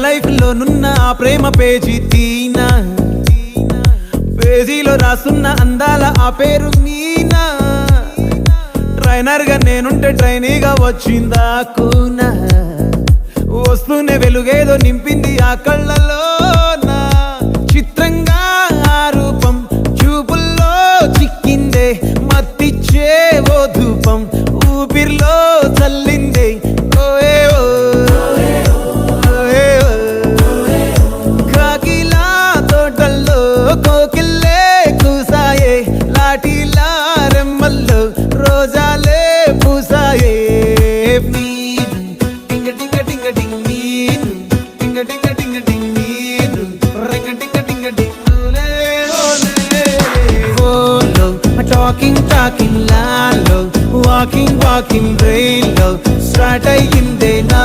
Life లో నున్న ఆ ప్రేమ పేజీ తీనా, పేజీలో రాసున్న అందాల ఆ పేరు మీనా. ట్రైనర్ గా నేనుంటే ట్రైనీగా వచ్చిందా కూనా, వస్తూనే వెలుగేదో నింపింది ఆ కళ్ళలోనా. చిత్రంగా ఆ రూపం చూపుల్లో చిక్కిందే, మత్తిచ్చే ఓ ధూపం ఊపిరిలో చల్లిందే. ఓయే ఓ కాకిలా తోటల్లో కోకిల్లే కూసాయే, లాఠీలా రెమ్మల్లో రోజాలే పూసాయే. టింగ టింగ టింగ టింగ్ నీరు, టింగ టింగ టింగ టింగ్ నీరు, రింగ టింగ టింగ టింగ్ ఓలే ఓలే. ఓలో టాకింగ్ టాకింగ్ లాలో, వాకింగ్ వాకింగ్ రైల్లో స్టార్ట్ అయ్యిందే నా